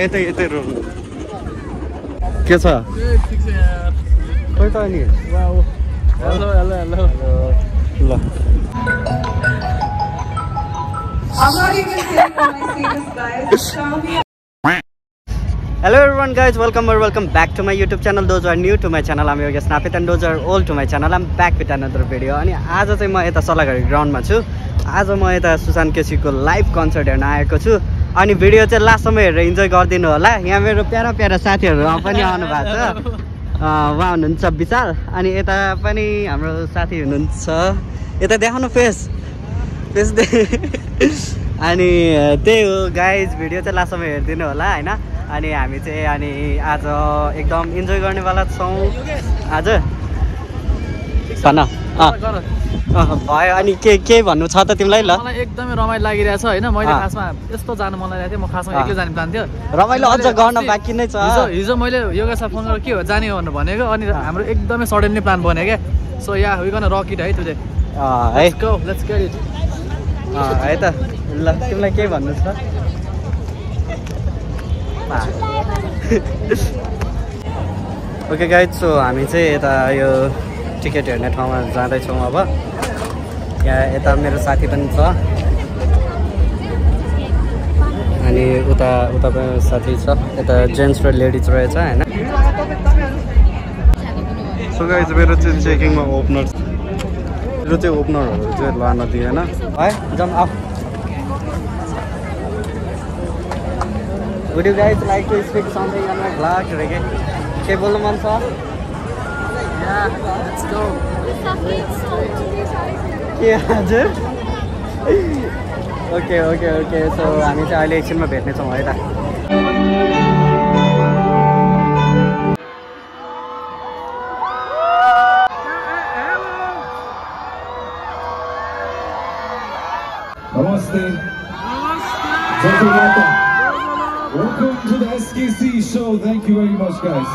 यतै रोक्नु के छ खोइ त अनि हेलो ल Hello everyone guys, welcome back to my YouTube channel. Those who are new to my channel, I'm Yogesh Napit, and those who are old to my channel, I'm back with another video. अनि आज चाहिँ म यता सल्लाहगढी ग्राउन्डमा छु. आज म यता सुशान्त केसीको लाइभ कन्सर्ट हेर्न आएको छु. अनि भिडियो चाहिँ लास्टसम्म हेरेर इन्जोय गरिदिनु होला. यहाँ मेरो प्यारा साथीहरु पनि आउनु भएको छ. उहाँ हुनुहुन्छ विशाल, अनि यता पनि हाम्रो साथी हुनुहुन्छ. यता देखाउनु फेस दे. अनि त्यही हो गाइज, भिडियो चाहिँ लास्टसम्म हेरिदिनु होला हैन. अनि हामी चाहिँ अनि आज एकदम इन्जोय गर्नेवाला छौँ आज. भन भयो. अनि के भन्नु छ त तिमीलाई? ल मलाई एकदमै रमाइलो लागिरहेछ हैन. मैले खासमा यस्तो जानु मन लागिरहेको थियो. म खासमा एक्लै जानु प्लान थियो. रमाइलो अझ गर्न बाँकी नै छ. हिजो मैले योगेशलाई फोन गरेर के हो जाने हो भनेको, अनि हाम्रो एकदमै सडनली प्लान बन्यो क्या. So yeah we gonna rock it है today. Let's go, let's get it. है त. ल तिमीलाई के भन्नु छ? ओके गाइज, सो हामी चाहिँ यता यो टिकट हेर्ने ठाउँमा जाँदैछौँ अब. यहाँ यता मेरो साथी पनि छ, अनि उता पनि साथी छ. यता जेन्ट्स र लेडिज रहेछ होइन. सो गाइज मेरो चाहिँ चेकिङमा ओपनर, मेरो चाहिँ ओपनरहरू चाहिँ लान दिएन है. जम of. Would you guys like to speak something on my vlog? के बोल्नु मन छ? Yeah, let's go. के हजुर? ओके सो हामी चाहिँ अहिले एकछिनमा भेट्नेछौँ है त. Namaste. Welcome to the SKC show. Thank you very much, guys.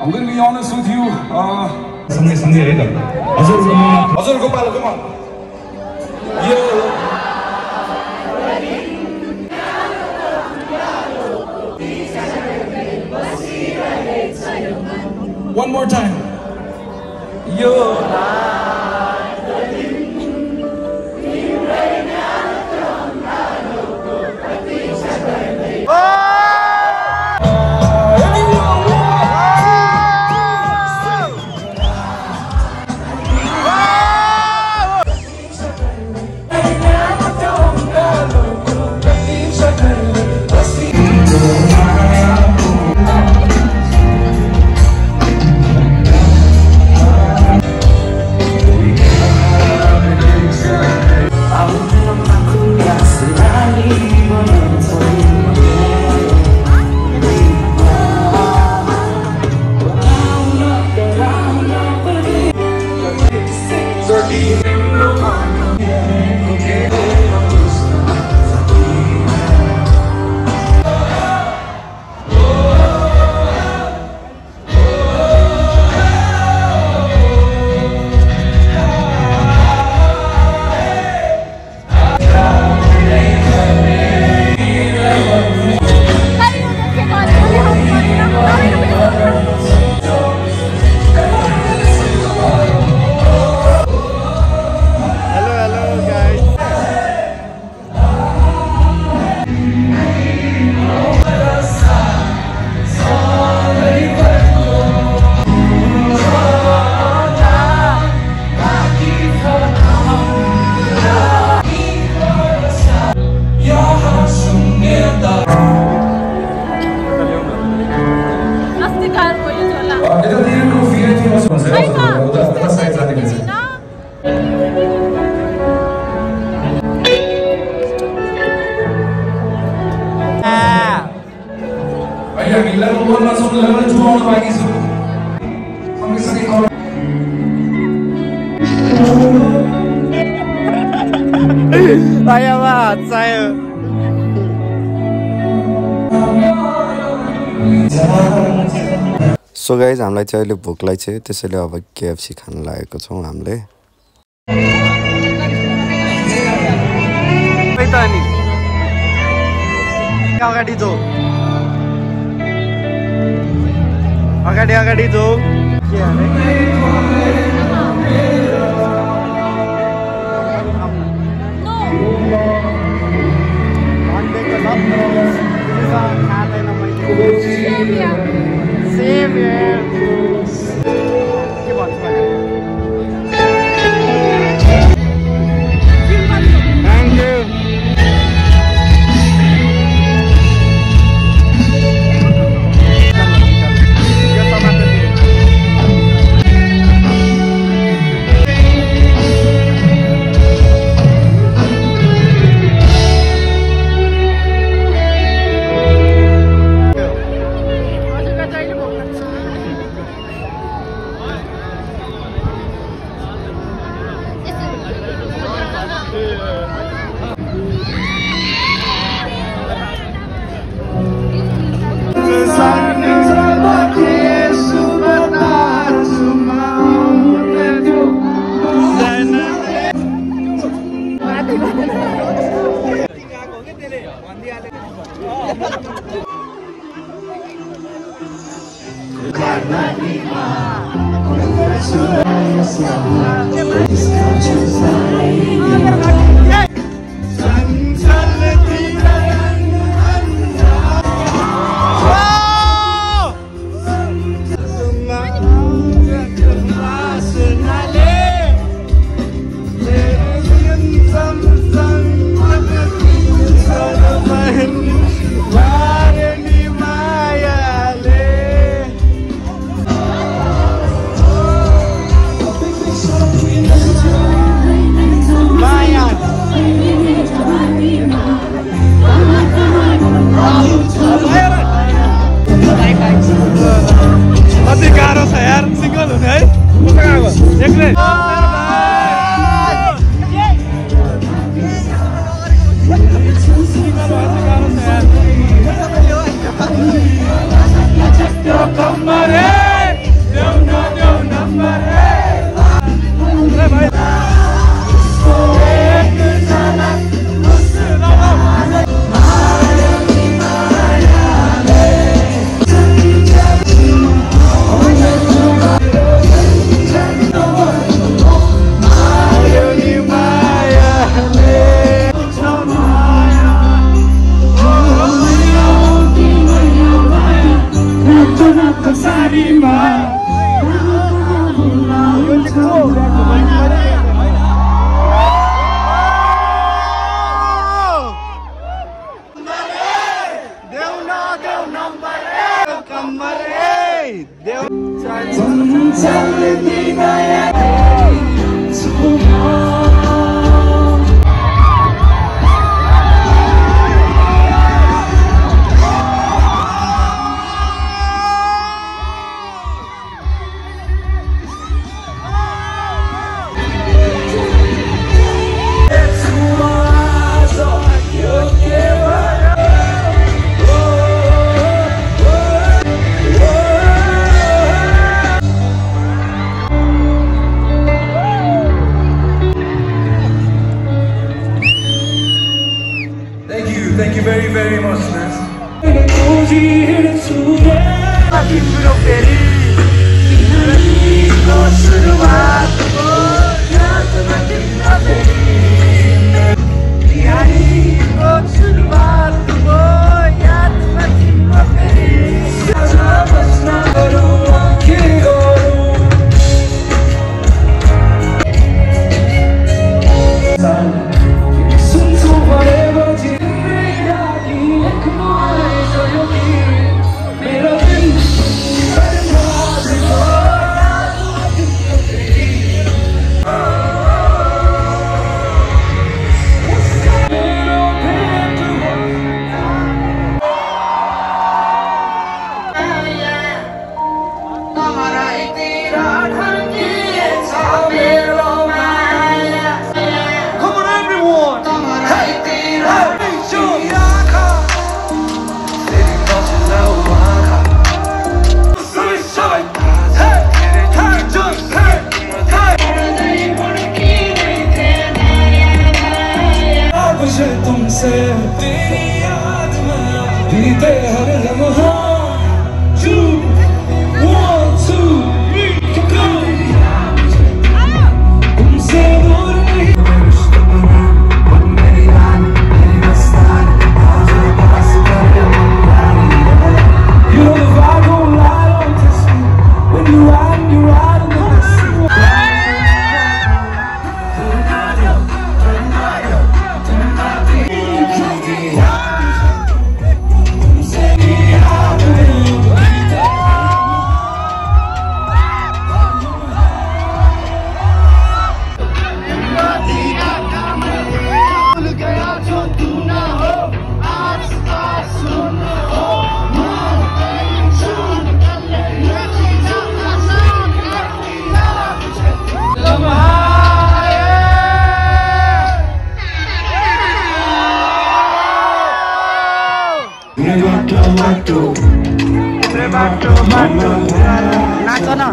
I'm going to be honest with you. Azur Gopal, come on. One more time. आयामा चाहियो सो गाइज हामीलाई चाहिँ अहिले भोक लाग्छ त्यसैले अब KFC खान लागेको छौँ हामीले अगाडि जाऊ अगाडि अगाडि जाऊ के नाच न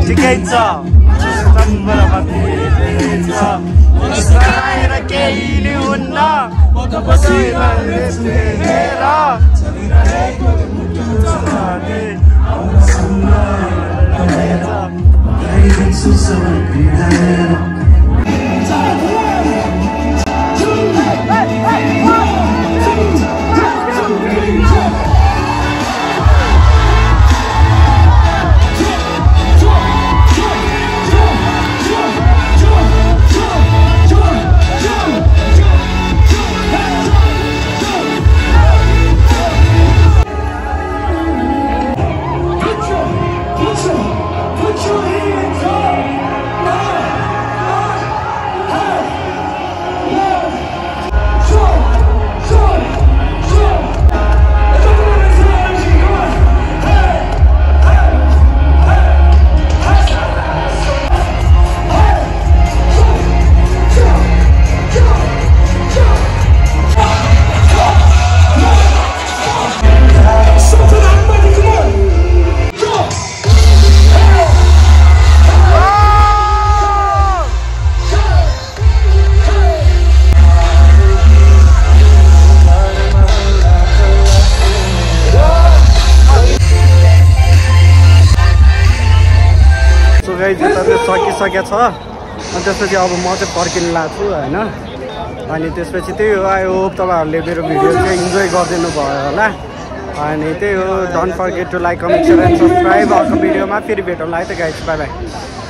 ठिकै छ केही नि हुन्न सकिसकेको छ अनि त्यसपछि अब म चाहिँ फर्किन लाग्छु होइन अनि त्यसपछि त्यही हो आई होप तपाईँहरूले मेरो भिडियो चाहिँ इन्जोय गरिदिनु भयो होला अनि त्यही हो don't forget to like comment and subscribe अर्को भिडियोमा फेरि भेटौँला है त गाइज बाई बाई